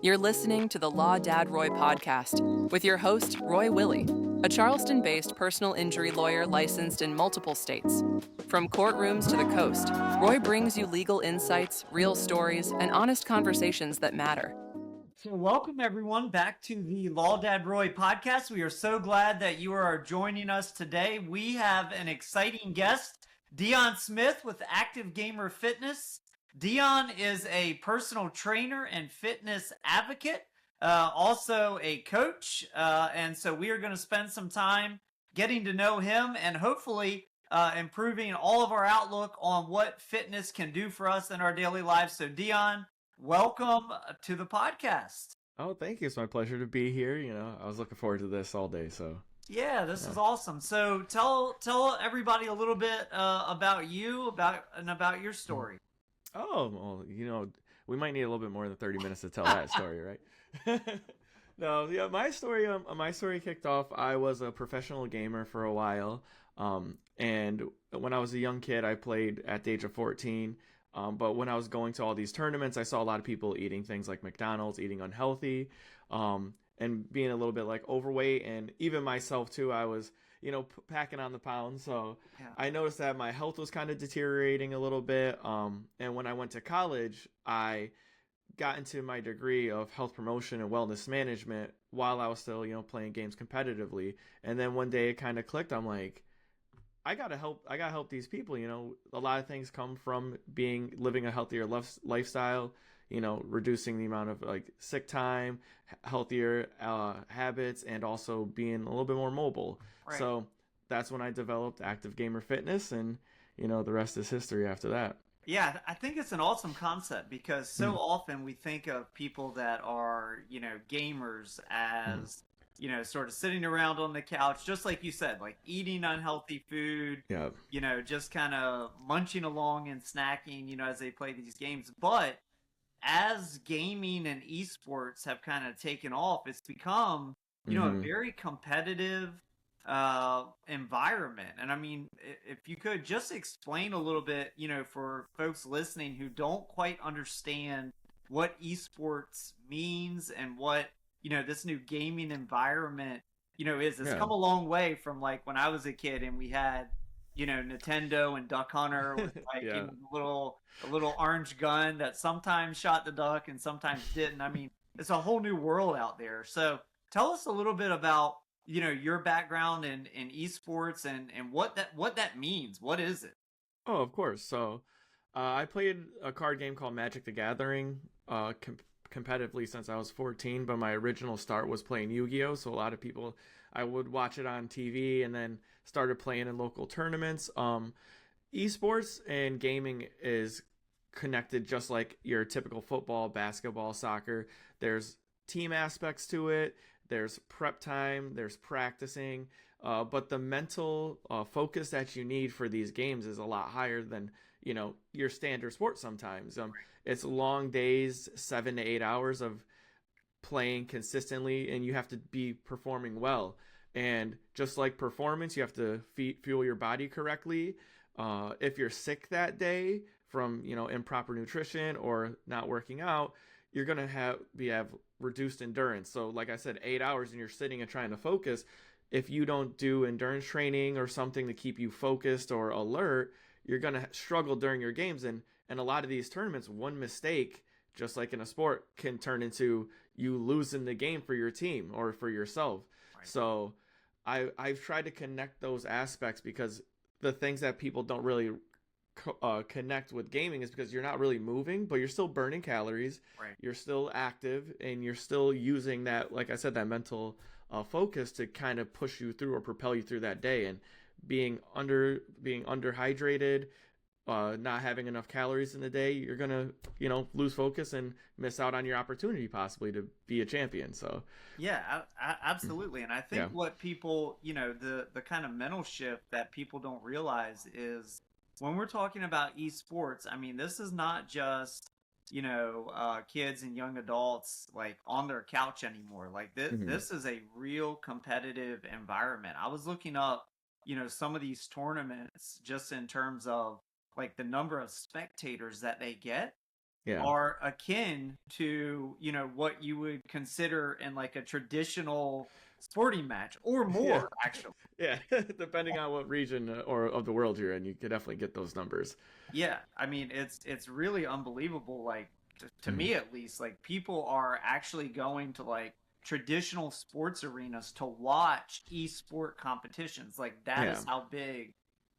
You're listening to the Law Dad Roy podcast with your host, Roy Willie, a Charleston-based personal injury lawyer licensed in multiple states. From courtrooms to the coast, Roy brings you legal insights, real stories, and honest conversations that matter. So welcome everyone back to the Law Dad Roy podcast. We are so glad that you are joining us today. We have an exciting guest, Deion Smith with Active Gamer Fitness. Deion is a personal trainer and fitness advocate, also a coach. And so we are going to spend some time getting to know him and hopefully improving all of our outlook on what fitness can do for us in our daily lives. So Deion, welcome to the podcast. Oh, thank you. It's my pleasure to be here. I was looking forward to this all day. So yeah, this is awesome. So tell everybody a little bit about you, about your story. Oh, well, we might need a little bit more than 30 minutes to tell that story, right? No, yeah, my story kicked off. I was a professional gamer for a while, and when I was a young kid, I played at the age of 14. But when I was going to all these tournaments, I saw a lot of people eating things like McDonald's, eating unhealthy, and being a little bit like overweight, and even myself too. I was, packing on the pounds. So Yeah. I noticed that my health was kind of deteriorating a little bit. And when I went to college, I got into my degree of health promotion and wellness management while I was still, playing games competitively. And then one day it kind of clicked. I'm like, I gotta help these people. A lot of things come from living a healthier lifestyle, reducing the amount of like sick time, healthier habits, and also being a little bit more mobile. Right. So that's when I developed Active Gamer Fitness, and the rest is history after that. Yeah, I think it's an awesome concept because so often we think of people that are, gamers as, sort of sitting around on the couch, just like you said, like eating unhealthy food, Yeah. Just kind of munching along and snacking, as they play these games. But as gaming and esports have kind of taken off, it's become, a very competitive environment. And I mean, if you could just explain a little bit, for folks listening who don't quite understand what esports means and what, this new gaming environment, is. It's come a long way from like when I was a kid and we had, Nintendo and Duck Hunter with like Yeah. a little orange gun that sometimes shot the duck and sometimes didn't. I mean, it's a whole new world out there. So tell us a little bit about, your background in esports and what that means. What is it? Oh, of course. So, I played a card game called Magic the Gathering competitively since I was 14, but my original start was playing Yu-Gi-Oh! So a lot of people, I would watch it on TV and then started playing in local tournaments. Esports and gaming is connected just like your typical football, basketball, soccer. There's team aspects to it. There's prep time, there's practicing, but the mental focus that you need for these games is a lot higher than, your standard sport sometimes. It's long days, 7 to 8 hours of playing consistently, and you have to be performing well. And just like performance, you have to fuel your body correctly. If you're sick that day from, improper nutrition or not working out, you're going to have reduced endurance. So like I said, 8 hours and you're sitting and trying to focus. If you don't do endurance training or something to keep you focused or alert, you're going to struggle during your games. And a lot of these tournaments, one mistake, just like in a sport, can turn into you losing the game for your team or for yourself. Right. So I've tried to connect those aspects because the things that people don't really connect with gaming is because you're not really moving, but you're still burning calories. Right. You're still active, and you're still using that, like I said, that mental focus to kind of push you through or propel you through that day. And being underhydrated, not having enough calories in the day, you're gonna lose focus and miss out on your opportunity possibly to be a champion. So yeah, absolutely. And I think what people, the kind of mental shift that people don't realize is when we're talking about esports, I mean, this is not just, kids and young adults like on their couch anymore. Like this is a real competitive environment. I was looking up, some of these tournaments just in terms of like the number of spectators that they get. Yeah. are akin to, what you would consider in like a traditional sporting match or Yeah. more, actually. Yeah. Depending on what region or of the world you're in, you could definitely get those numbers. Yeah, I mean, it's really unbelievable. Like to Mhm. me, at least, like people are actually going to like traditional sports arenas to watch esport competitions. Like that Yeah. is how big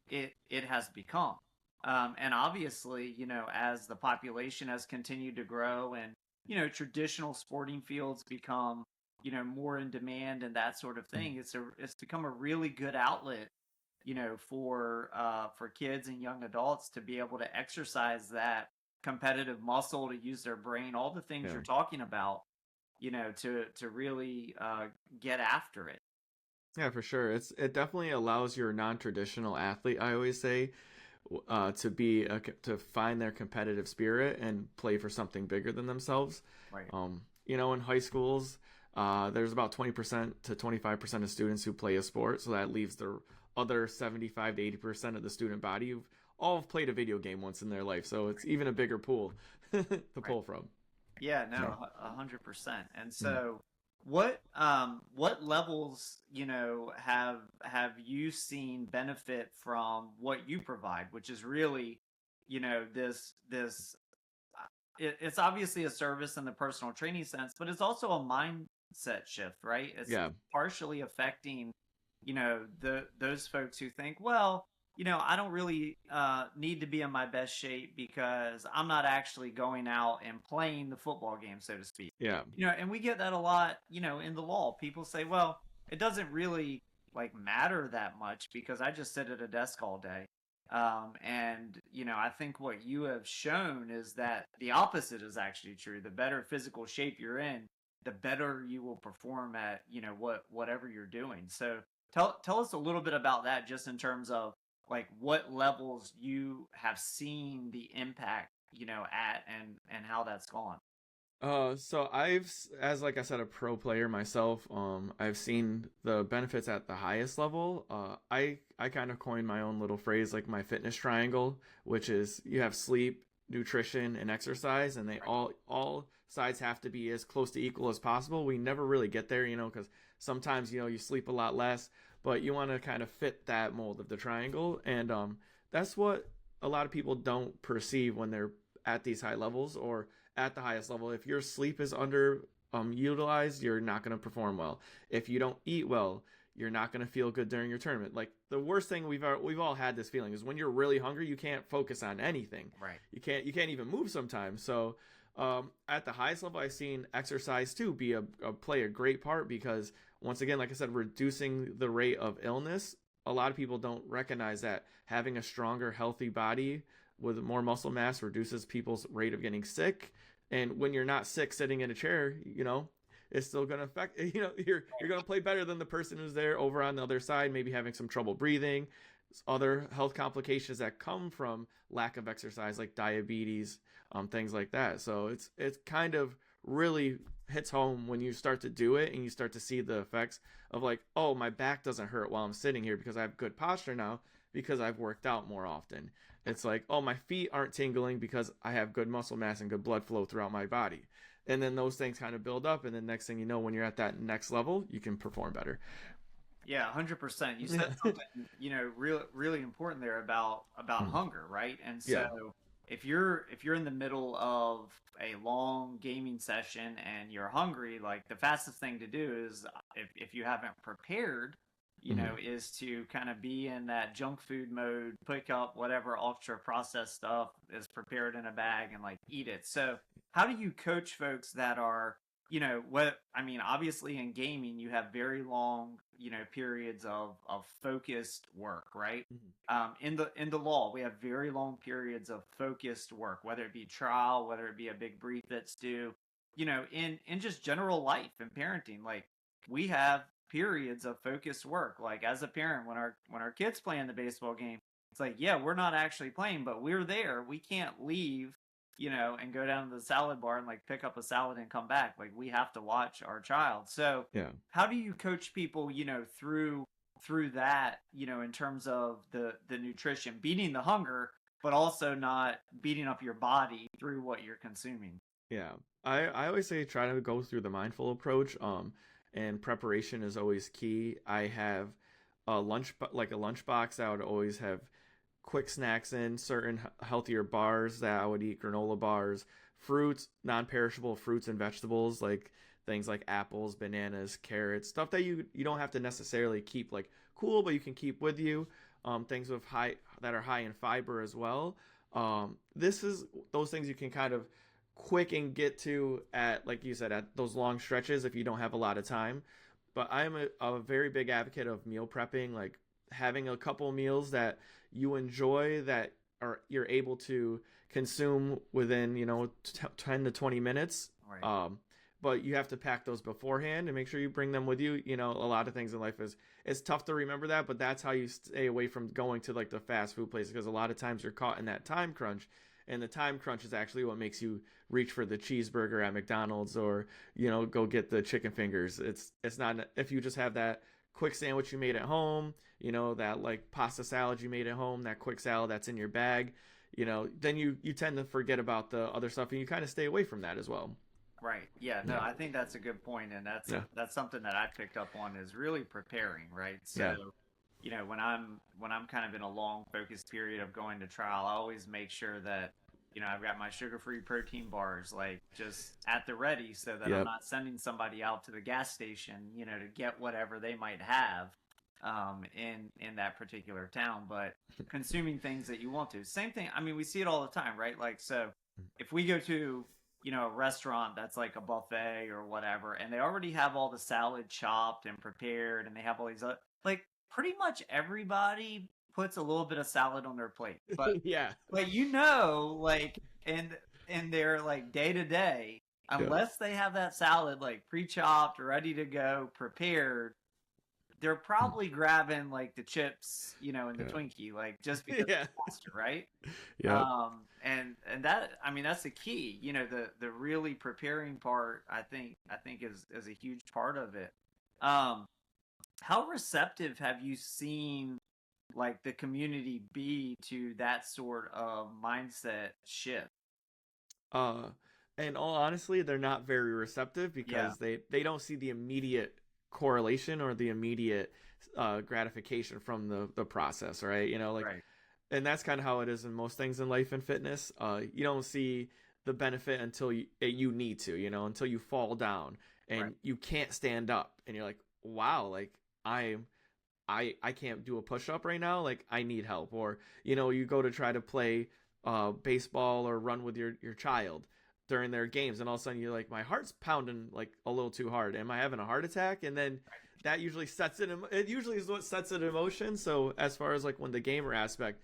it has become. And obviously, as the population has continued to grow and traditional sporting fields become more in demand and that sort of Mhm. thing, it's become a really good outlet for kids and young adults to be able to exercise that competitive muscle, to use their brain, all the things Yeah. you're talking about, to really get after it. Yeah, for sure. It definitely allows your non-traditional athlete, I always say, to find their competitive spirit and play for something bigger than themselves. Right. In high schools, there's about 20% to 25% of students who play a sport, so that leaves the other 75 to 80% of the student body who've all played a video game once in their life. So it's even a bigger pool to Right. pull from. Yeah, Yeah. no, 100%. And Mm. so what levels, have you seen benefit from what you provide, which is really, this it's obviously a service in the personal training sense, but it's also a mindset shift, right? It's Yeah. partially affecting, those folks who think, well, I don't really need to be in my best shape because I'm not actually going out and playing the football game, so to speak. Yeah. And we get that a lot, in the law. People say, well, it doesn't really like matter that much because I just sit at a desk all day. And I think what you have shown is that the opposite is actually true. The better physical shape you're in, the better you will perform at, whatever you're doing. So tell us a little bit about that, just in terms of like what levels you have seen the impact, at, and how that's gone. So as like I said, a pro player myself, I've seen the benefits at the highest level. I kind of coined my own little phrase, like my fitness triangle, which is you have sleep, nutrition, and exercise, and they all sides have to be as close to equal as possible. We never really get there, because sometimes you sleep a lot less, but you want to kind of fit that mold of the triangle, and that's what a lot of people don't perceive when they're at these high levels or at the highest level. If your sleep is under utilized, you're not going to perform well. If you don't eat well, you're not going to feel good during your tournament. Like the worst thing we've all had this feeling is when you're really hungry, you can't focus on anything. Right. You can't even move sometimes. So at the highest level, I've seen exercise too play a great part because once again, like I said, reducing the rate of illness. A lot of people don't recognize that having a stronger, healthy body with more muscle mass reduces people's rate of getting sick. And when you're not sick sitting in a chair, it's still going to affect, you're going to play better than the person who's there over on the other side, maybe having some trouble breathing, other health complications that come from lack of exercise, like diabetes, things like that. So it's kind of really hits home when you start to do it and you start to see the effects of like, oh, my back doesn't hurt while I'm sitting here because I have good posture now because I've worked out more often. It's like, oh, my feet aren't tingling because I have good muscle mass and good blood flow throughout my body. And then those things kind of build up. And then next thing you know, when you're at that next level, you can perform better. Yeah, 100%. You said something, really important there about hunger, right? And Yeah. so if you're in the middle of a long gaming session and you're hungry, like the fastest thing to do is, if you haven't prepared, is to kind of be in that junk food mode, pick up whatever ultra processed stuff is prepared in a bag and like eat it. So how do you coach folks that are, obviously in gaming, you have very long, periods of focused work, right? In the law, we have very long periods of focused work, whether it be trial, whether it be a big brief that's due, in just general life and parenting, like we have periods of focused work. Like as a parent, when our kids play in the baseball game, it's like, yeah, we're not actually playing, but we're there. We can't leave, and go down to the salad bar and like pick up a salad and come back. Like we have to watch our child. So Yeah. how do you coach people, through that, in terms of the nutrition, beating the hunger, but also not beating up your body through what you're consuming. Yeah. I always say try to go through the mindful approach. And preparation is always key. I have a lunchbox. I would always have quick snacks in, certain healthier bars that I would eat, granola bars, fruits, non-perishable fruits and vegetables, like things like apples, bananas, carrots, stuff that you don't have to necessarily keep like cool, but you can keep with you. Things with that are high in fiber as well. This is those things you can kind of quick and get to at, like you said, at those long stretches if you don't have a lot of time. But I'm a very big advocate of meal prepping, like having a couple meals that you enjoy that you're able to consume within 10 to 20 minutes. Right. But you have to pack those beforehand and make sure you bring them with you. A lot of things in life it's tough to remember that, but that's how you stay away from going to like the fast food places, because a lot of times you're caught in that time crunch. And the time crunch is actually what makes you reach for the cheeseburger at McDonald's, or go get the chicken fingers. It's not, if you just have that quick sandwich you made at home, that like pasta salad you made at home, that quick salad that's in your bag, then you tend to forget about the other stuff, and you kind of stay away from that as well. Right. Yeah. No, I think that's a good point, and that's something that I picked up on, is really preparing. Right. So, when I'm kind of in a long focused period of going to trial, I always make sure that I've got my sugar-free protein bars like just at the ready, so that I'm not sending somebody out to the gas station, to get whatever they might have in that particular town, but consuming things that you want to. Same thing. I mean, we see it all the time, right? Like, so if we go to a restaurant that's like a buffet or whatever, and they already have all the salad chopped and prepared, and they have all these other, like, pretty much everybody puts a little bit of salad on their plate, but yeah, but like in their like day to day, unless they have that salad like pre-chopped, ready to go, prepared, they're probably grabbing like the chips, and the Twinkie, like just because it's faster, right? Yeah. And that, I mean, that's the key. The really preparing part, I think is a huge part of it. How receptive have you seen like the community be to that sort of mindset shift? And all honestly, they're not very receptive, because they don't see the immediate correlation or the immediate gratification from the process, right? Right. And that's kind of how it is in most things in life and fitness. You don't see the benefit until you need to, until you fall down and you can't stand up, and you're like, wow, like I can't do a push-up right now, like I need help. Or you go to try to play baseball or run with your child during their games, and all of a sudden you're like, my heart's pounding like a little too hard, am I having a heart attack? And then that usually it usually is what sets it in motion. So as far as like when the gamer aspect,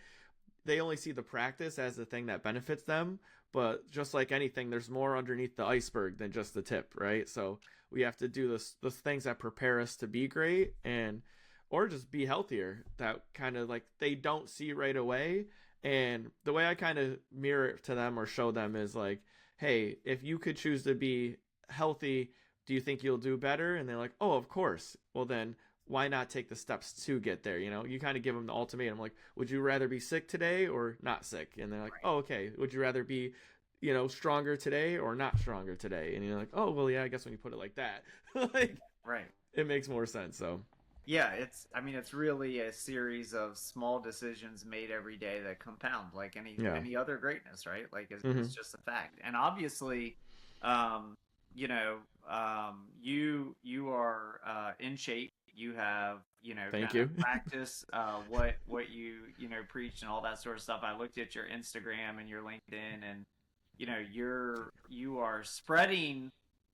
they only see the practice as the thing that benefits them, but just like anything, there's more underneath the iceberg than just the tip, right? So we have to do the things that prepare us to be great, or just be healthier, that kind of like they don't see right away. And the way I kind of mirror it to them or show them is like, hey, if you could choose to be healthy, do you think you'll do better? And they're like, oh, of course. Well, then why not take the steps to get there? You kind of give them the ultimatum, like, would you rather be sick today or not sick? And they're like, oh, okay. Would you rather be stronger today or not stronger today? And you're like, oh, well, yeah, I guess when you put it like that, like, it makes more sense. So yeah, it's really a series of small decisions made every day that compound, like any other greatness, right? Like it's just a fact. And obviously, you are in shape. You have thank you practice what you preach and all that sort of stuff. I looked at your Instagram and your LinkedIn, and you are spreading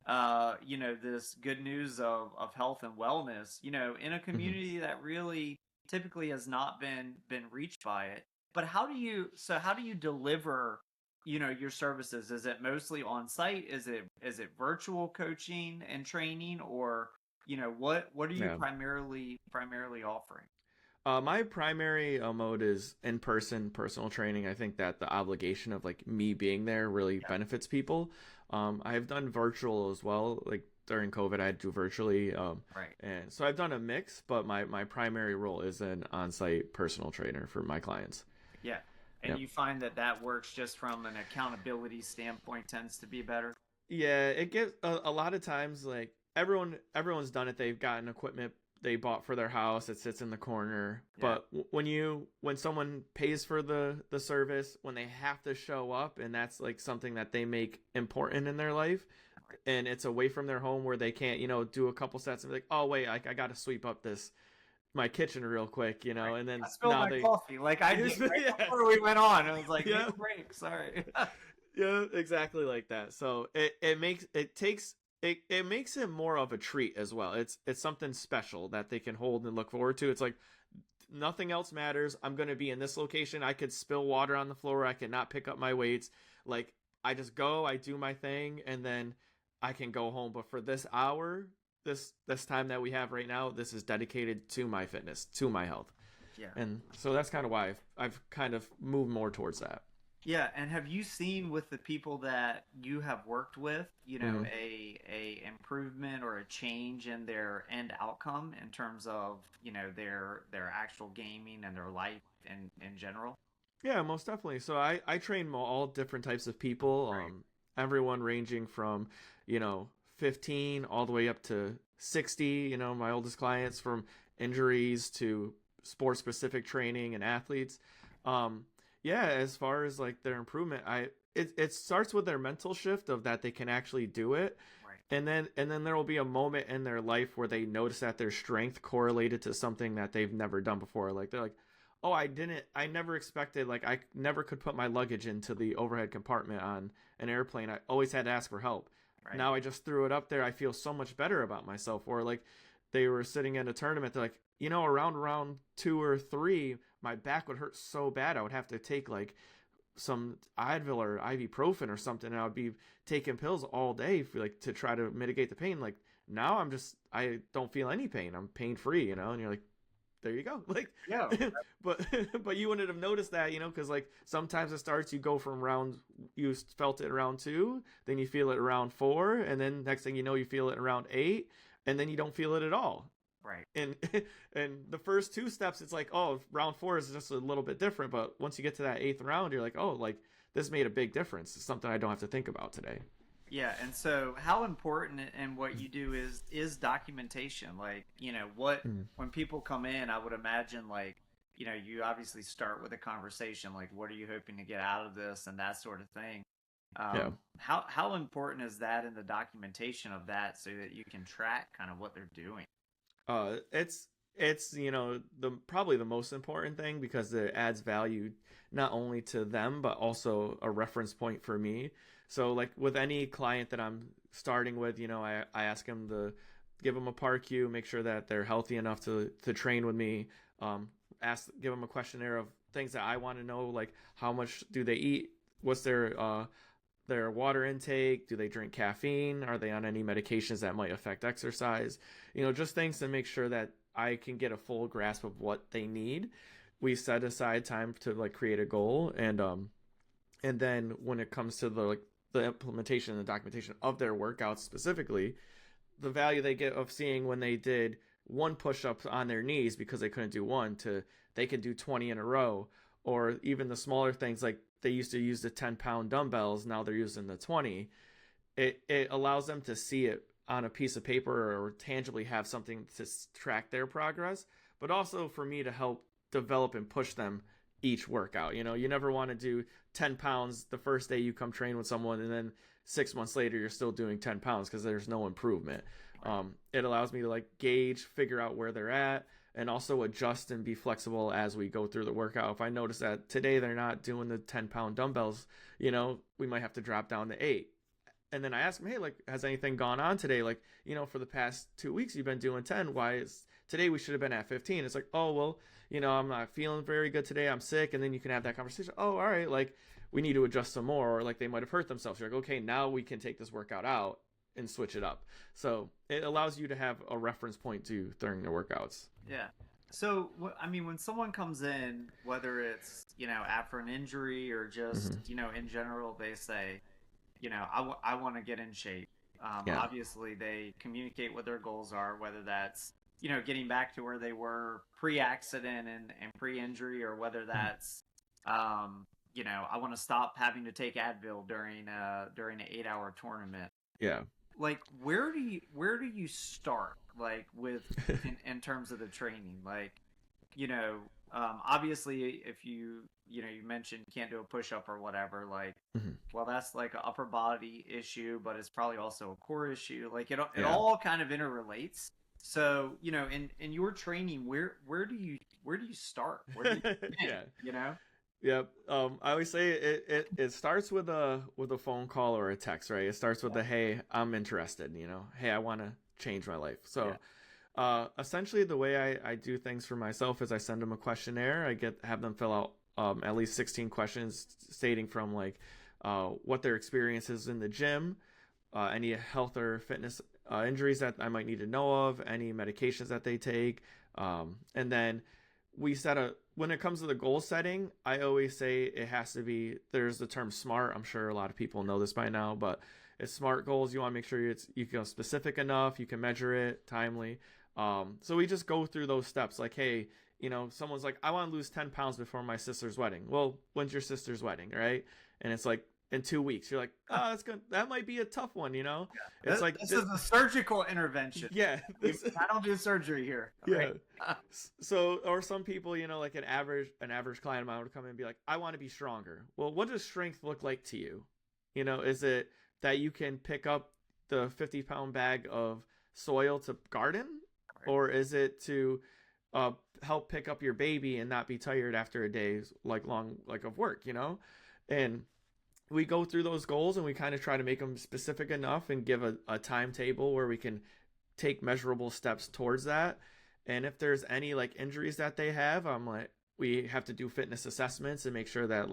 this good news of health and wellness, in a community that really typically has not been reached by it. But how do you deliver, your services? Is it mostly on site? Is it virtual coaching and training, or, what are you primarily offering? My primary mode is in-person personal training. I think that the obligation of like me being there really benefits people. I have done virtual as well. Like during COVID, I had to do virtually. And so I've done a mix, but my primary role is an on-site personal trainer for my clients. Yeah. And you find that works just from an accountability standpoint tends to be better? Yeah, it gets a lot of times like everyone's done it. They've gotten equipment they bought for their house. It sits in the corner. Yeah. But when someone pays for the service, when they have to show up, and that's like something that they make important in their life, and it's away from their home where they can't, do a couple sets and be like, oh wait, I got to sweep up my kitchen real quick, Right. and then I spilled now my coffee like I did right yeah. before we went on. I was like, Yeah. "Take a break, sorry." Yeah, exactly like that. So it makes it more of a treat as well. It's something special that they can hold and look forward to. It's like nothing else matters. I'm going to be in this location. I could spill water on the floor. I cannot pick up my weights. Like I just go, I do my thing, and then I can go home. But for this hour, this time that we have right now, this is dedicated to my fitness, to my health. Yeah. And so that's kind of why I've kind of moved more towards that. Yeah, and have you seen with the people that you have worked with, Mhm. a improvement or a change in their end outcome in terms of, their actual gaming and their life in general? Yeah, most definitely. So I train all different types of people, Right. everyone ranging from, 15 all the way up to 60, my oldest clients, from injuries to sport specific training and athletes. Yeah, as far as like their improvement, it starts with their mental shift of that they can actually do it. Right. And then there will be a moment in their life where they notice that their strength correlated to something that they've never done before. Like they're like, oh, I never expected, like I never could put my luggage into the overhead compartment on an airplane. I always had to ask for help. Right. Now I just threw it up there. I feel so much better about myself. Or like they were sitting in a tournament. They're like, around round 2 or 3, my back would hurt so bad. I would have to take like some Advil or ibuprofen or something. And I would be taking pills all day for like to try to mitigate the pain. Like now I don't feel any pain. I'm pain free, and you're like, there you go. Like, Yeah. but you wouldn't have noticed that, because like sometimes it starts, you go from you felt it around 2, then you feel it around 4, and then next thing you know, you feel it around 8, and then you don't feel it at all. Right. And and the first 2 steps, it's like, oh, round 4 is just a little bit different, but once you get to that 8th round, you're like, oh, like this made a big difference. It's something I don't have to think about today. Yeah, and so how important in what you do is documentation. Like, when people come in, I would imagine like, you obviously start with a conversation like, what are you hoping to get out of this and that sort of thing. Yeah. How important is that in the documentation of that so that you can track kind of what they're doing? It's the probably the most important thing, because it adds value not only to them but also a reference point for me. So like with any client that I'm starting with, I ask them to give them a par Q, make sure that they're healthy enough to train with me. Give them a questionnaire of things that I want to know, like how much do they eat, what's their water intake, do they drink caffeine, are they on any medications that might affect exercise, just things to make sure that I can get a full grasp of what they need. We set aside time to like create a goal, and then when it comes to the implementation and the documentation of their workouts specifically, the value they get of seeing when they did 1 push-up on their knees because they couldn't do 1 to they could do 20 in a row, or even the smaller things like they used to use the 10-pound dumbbells, now they're using the 20. It allows them to see it on a piece of paper or tangibly have something to track their progress, but also for me to help develop and push them each workout. You never want to do 10 pounds the first day you come train with someone, and then 6 months later you're still doing 10 pounds because there's no improvement. It allows me to like gauge, figure out where they're at, and also adjust and be flexible as we go through the workout. If I notice that today they're not doing the 10-pound dumbbells, we might have to drop down to 8. And then I ask them, hey, like, has anything gone on today? Like, for the past 2 weeks you've been doing 10. Why is today we should have been at 15? It's like, oh, well, I'm not feeling very good today. I'm sick. And then you can have that conversation. Oh, all right. Like, we need to adjust some more, or like they might have hurt themselves. You're like, okay, now we can take this workout out and switch it up. So it allows you to have a reference point to during the workouts. Yeah. So, when someone comes in, whether it's, after an injury or just, in general, they say, I want to get in shape. Yeah. Obviously, they communicate what their goals are, whether that's, getting back to where they were pre-accident and pre-injury, or whether that's, I want to stop having to take Advil during an 8-hour tournament. Yeah. Like, where do you start, like, with in terms of the training? Like, obviously, if you mentioned you can't do a push-up or whatever, like, well, that's like an upper body issue, but it's probably also a core issue. Like, it all kind of interrelates. So, in your training, where do you start? Where do you begin, Yep. I always say it starts with a phone call or a text, right? It starts with hey, I'm interested, hey, I want to change my life. So essentially the way I do things for myself is I send them a questionnaire. Have them fill out at least 16 questions stating from like what their experience is in the gym, any health or fitness injuries that I might need to know of, any medications that they take, and then we when it comes to the goal setting, I always say it has to be, there's the term SMART. I'm sure a lot of people know this by now, but it's SMART goals. You want to make sure you can go specific enough, you can measure it, timely. So we just go through those steps. Like, hey, someone's like, I want to lose 10 pounds before my sister's wedding. Well, when's your sister's wedding, right? And it's like, in 2 weeks. You're like, oh, that's good. That might be a tough one, Yeah. It's like this is a surgical intervention. Yeah, I don't do surgery here. Yeah. So, or some people, like an average client of mine would come in and be like, I want to be stronger. Well, what does strength look like to you? Is it that you can pick up the 50-pound bag of soil to garden, or is it to help pick up your baby and not be tired after a day's of work? And we go through those goals and we kind of try to make them specific enough and give a timetable where we can take measurable steps towards that. And if there's any like injuries that they have, we have to do fitness assessments and make sure that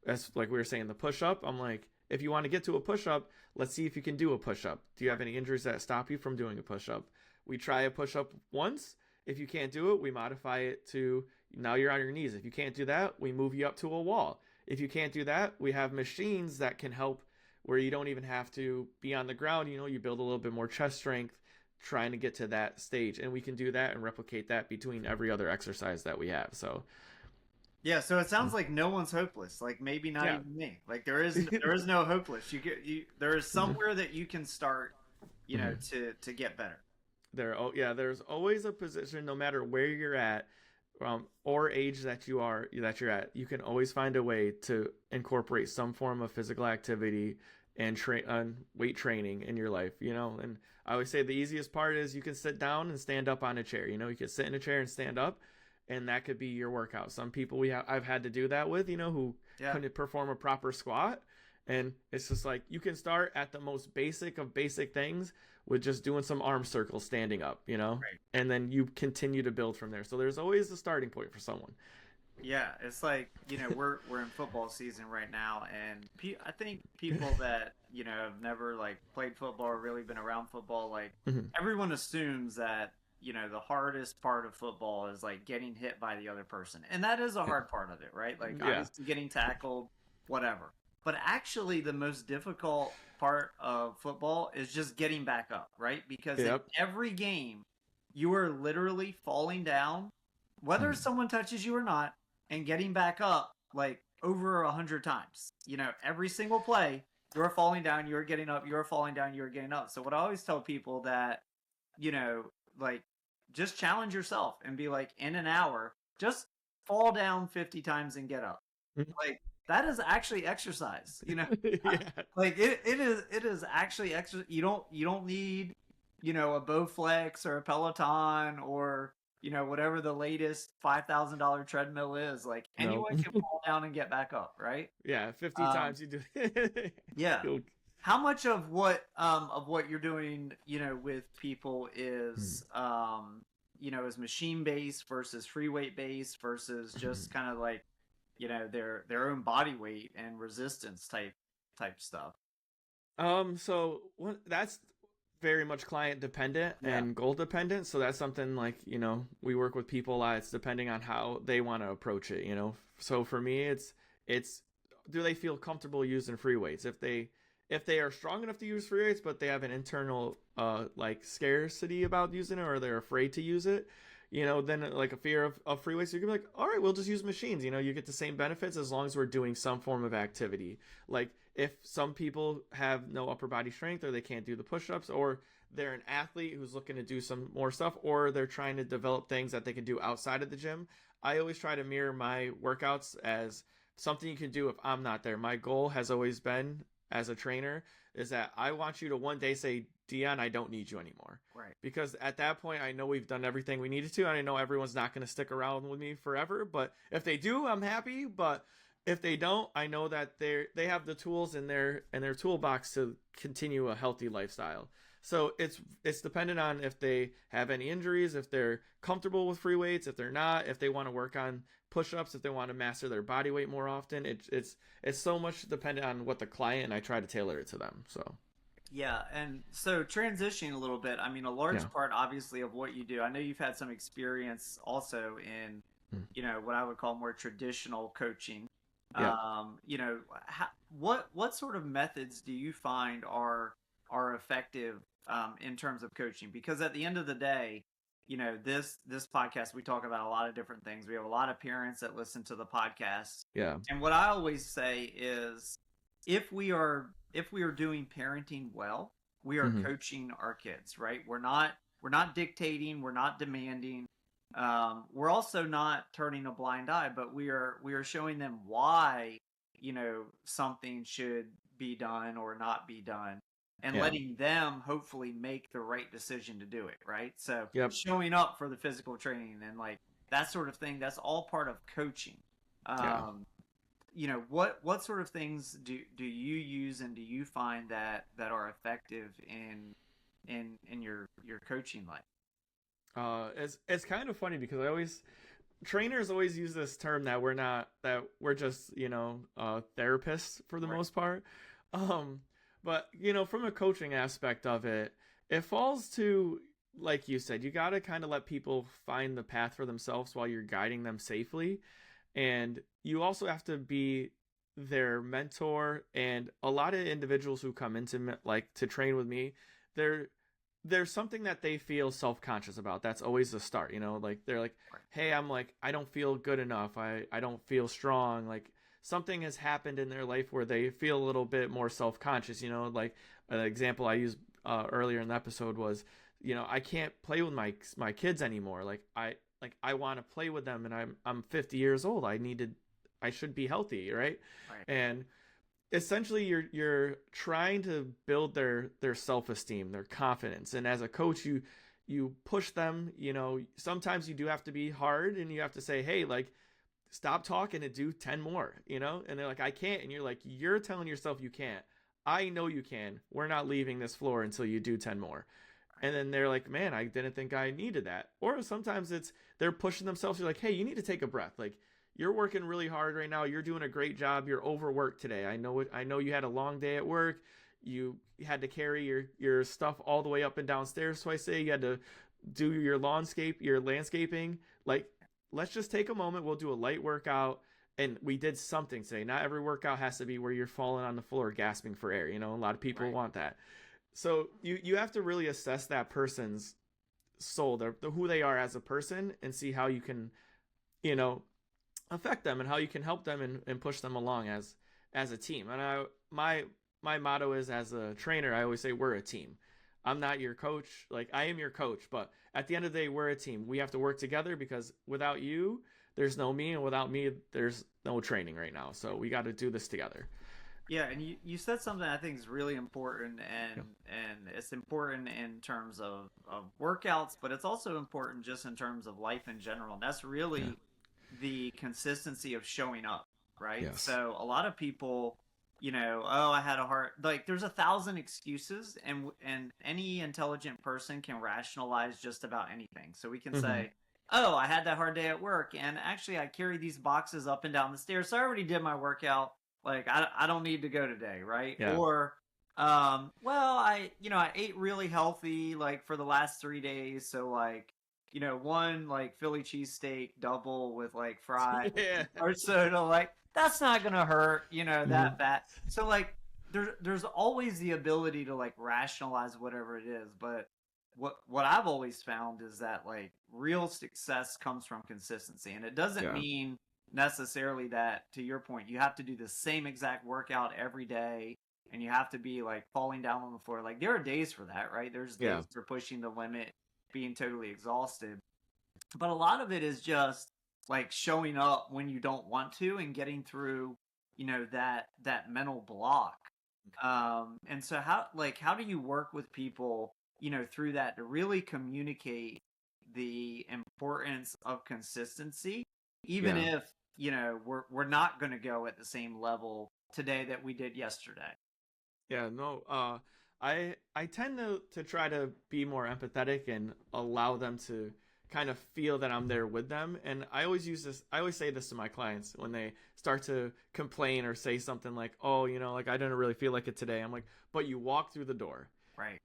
as we were saying, the push-up, I'm like, if you want to get to a push-up, let's see if you can do a push-up. Do you have any injuries that stop you from doing a push-up? We try a push-up once. If you can't do it, we modify it to now you're on your knees. If you can't do that, we move you up to a wall. If you can't do that, we have machines that can help where you don't even have to be on the ground. You build a little bit more chest strength trying to get to that stage. And we can do that and replicate that between every other exercise that we have. So, yeah. So it sounds like no one's hopeless. Like maybe not even me. Like there is no hopeless. There is somewhere that you can start, to get better. There's always a position, no matter where you're at. Or age that you're at, you can always find a way to incorporate some form of physical activity and weight training in your life, and I always say the easiest part is you can sit down and stand up on a chair. You can sit in a chair and stand up, and that could be your workout. Some people I've had to do that with, who couldn't perform a proper squat, and it's just like you can start at the most basic of basic things with just doing some arm circles standing up, Right. And then you continue to build from there. So there's always a starting point for someone. Yeah, it's like, we're in football season right now, and I think people that, have never played football or really been around football, everyone assumes that, the hardest part of football is getting hit by the other person. And that is a hard part of it, right? Obviously getting tackled, whatever. But actually the most difficult part of football is just getting back up, right? Because in every game, you are literally falling down, whether someone touches you or not, and getting back up over 100 times. Every single play, you're falling down, you're getting up, you're falling down, you're getting up. So what I always tell people that, just challenge yourself and be in an hour, just fall down 50 times and get up. That is actually exercise, Yeah. It is actually exercise. You don't need, a Bowflex or a Peloton or, whatever the latest $5,000 treadmill is. Anyone can fall down and get back up, right? Yeah, 50 times you do. Yeah. How much of what you're doing, with people is is machine based versus free weight based versus just kind of their own body weight and resistance type stuff? So that's very much client dependent and goal dependent. So that's something we work with people a lot. It's depending on how they want to approach it, So for me, it's do they feel comfortable using free weights? If they are strong enough to use free weights, but they have an internal scarcity about using it, or they're afraid to use it, then like a fear of free weights, you can be like, all right, we'll just use machines. You get the same benefits as long as we're doing some form of activity. Like if some people have no upper body strength, or they can't do the push-ups, or they're an athlete who's looking to do some more stuff, or they're trying to develop things that they can do outside of the gym, I always try to mirror my workouts as something you can do if I'm not there. My goal has always been, as a trainer, is that I want you to one day say, Deion, I don't need you anymore. Right. Because at that point, I know we've done everything we needed to, and I know everyone's not going to stick around with me forever. But if they do, I'm happy. But if they don't, I know that they have the tools in their toolbox to continue a healthy lifestyle. So it's dependent on if they have any injuries, if they're comfortable with free weights, if they're not, if they want to work on push-ups, if they want to master their body weight more often. It's so much dependent on what the client, and I try to tailor it to them. So. Yeah, and so transitioning a little bit, I mean, a large part, obviously, of what you do, I know you've had some experience also in, what I would call more traditional coaching. Yeah. What sort of methods do you find are effective in terms of coaching? Because at the end of the day, this podcast, we talk about a lot of different things. We have a lot of parents that listen to the podcast. Yeah. And what I always say is, if we are doing parenting well, we are coaching our kids, right? We're not dictating, we're not demanding. We're also not turning a blind eye, but we are showing them why, something should be done or not be done, and letting them hopefully make the right decision to do it, right? So showing up for the physical training and like that sort of thing, that's all part of coaching. What sort of things do you use, and do you find that are effective in your coaching life? It's kind of funny because trainers always use this term that we're just therapists for the most part, but from a coaching aspect of it, it falls to, like you said, you got to kind of let people find the path for themselves while you're guiding them safely. And you also have to be their mentor. And a lot of individuals who come into to train with me, there's something that they feel self-conscious about. That's always the start, they're like, hey, I don't feel good enough. I don't feel strong. Like something has happened in their life where they feel a little bit more self-conscious, like an example I used earlier in the episode was, I can't play with my kids anymore. I want to play with them, and I'm 50 years old. I should be healthy, right? And essentially you're trying to build their self-esteem, their confidence. And as a coach, you push them, sometimes you do have to be hard, and you have to say, hey, stop talking and do 10 more, and they're like, I can't. And you're like, you're telling yourself you can't. I know you can. We're not leaving this floor until you do 10 more. And then they're like, man, I didn't think I needed that. Or sometimes they're pushing themselves. You're like, hey, you need to take a breath. You're working really hard right now. You're doing a great job. You're overworked today. I know it. I know you had a long day at work. You had to carry your stuff all the way up and downstairs twice a day. You had to do your landscaping. Let's just take a moment. We'll do a light workout. And we did something today. Not every workout has to be where you're falling on the floor gasping for air. A lot of people want that. So you have to really assess that person's soul, who they are as a person, and see how you can, affect them and how you can help them and push them along as a team. And my motto is, as a trainer, I always say we're a team. I'm not your coach. I am your coach, but at the end of the day, we're a team. We have to work together, because without you, there's no me, and without me, there's no training right now. So we got to do this together. Yeah, and you said something I think is really important, and it's important in terms of workouts, but it's also important just in terms of life in general. And that's really the consistency of showing up, right? Yes. So a lot of people, I had a hard, there's 1,000 excuses, and any intelligent person can rationalize just about anything. So we can say, oh, I had that hard day at work, and actually I carried these boxes up and down the stairs, so I already did my workout. I don't need to go today, right? Yeah. Or, I ate really healthy, for the last 3 days. So, one, Philly cheesesteak double with, fries or soda, that's not going to hurt, that fat. So, there's always the ability to, rationalize whatever it is. But what I've always found is that like real success comes from consistency, and it doesn't mean necessarily that, to your point, you have to do the same exact workout every day and you have to be like falling down on the floor. Like there are days for that, right? There's days for pushing the limit, being totally exhausted. But a lot of it is just like showing up when you don't want to and getting through, that mental block. And so how do you work with people, through that to really communicate the importance of consistency, even if, we're not going to go at the same level today that we did yesterday? Yeah, no, I tend to try to be more empathetic and allow them to kind of feel that I'm there with them. And I always say this to my clients when they start to complain or say something like, oh, like I didn't really feel like it today. I'm like, but you walk through the door, right?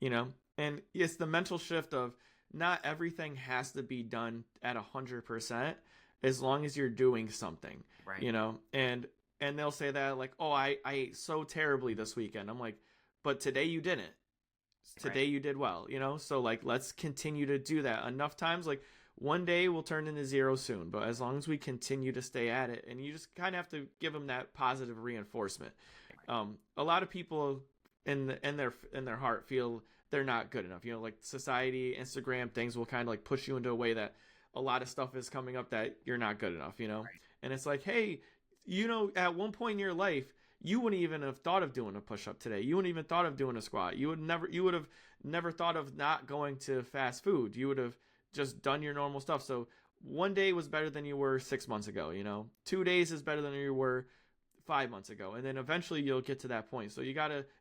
And it's the mental shift of not everything has to be done at 100% as long as you're doing something, right? And they'll say that like, oh, I ate so terribly this weekend. I'm like, but today you didn't. Today you did well, so like let's continue to do that enough times. Like one day will turn into zero soon, but as long as we continue to stay at it, and you just kind of have to give them that positive reinforcement. A lot of people in their heart feel they're not good enough, like society, Instagram, things will kind of like push you into a way that a lot of stuff is coming up that you're not good enough, and it's like, hey, at one point in your life, you wouldn't even have thought of doing a push-up today. You wouldn't even thought of doing a squat. You would have never thought of not going to fast food. You would have just done your normal stuff. So one day was better than you were 6 months ago, 2 days is better than you were 5 months ago. And then eventually you'll get to that point. So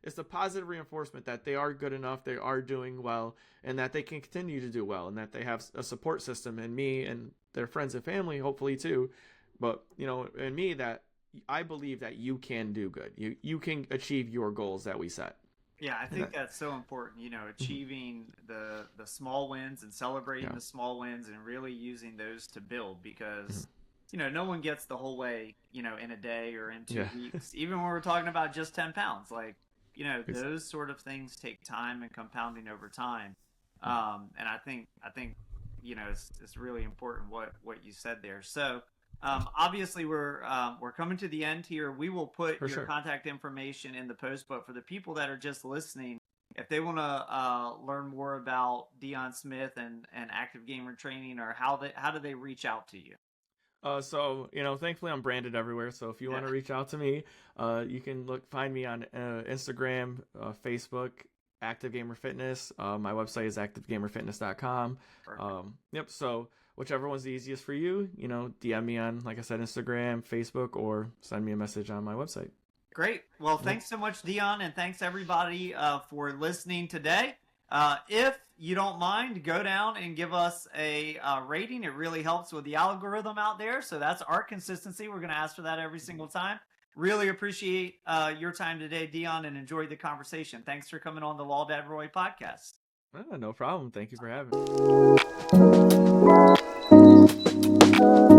it's a positive reinforcement that they are good enough, they are doing well, and that they can continue to do well, and that they have a support system in me and their friends and family, hopefully too. But, in me, that I believe that you can do good. You can achieve your goals that we set. Yeah, I think that's so important, achieving the small wins and celebrating the small wins and really using those to build, because, no one gets the whole way, in a day or in 2 weeks, even when we're talking about just 10 pounds. Like, those sort of things take time and compounding over time. And I think, it's really important what you said there. So, obviously we're coming to the end here. We will put your contact information in the post, but for the people that are just listening, if they want to learn more about Deion Smith and active gamer training, or how do they reach out to you? So thankfully I'm branded everywhere. So if you want to reach out to me, you can find me on Instagram, Facebook, Active Gamer Fitness. My website is activegamerfitness.com. So whichever one's the easiest for you, DM me on, like I said, Instagram, Facebook, or send me a message on my website. Great. Well, thanks so much, Deion, and thanks everybody for listening today. If you don't mind, go down and give us a rating. It really helps with the algorithm out there. So that's our consistency. We're going to ask for that every single time. Really appreciate your time today, Deion, and enjoyed the conversation. Thanks for coming on the Law Dad Roy podcast. No problem. Thank you for having me.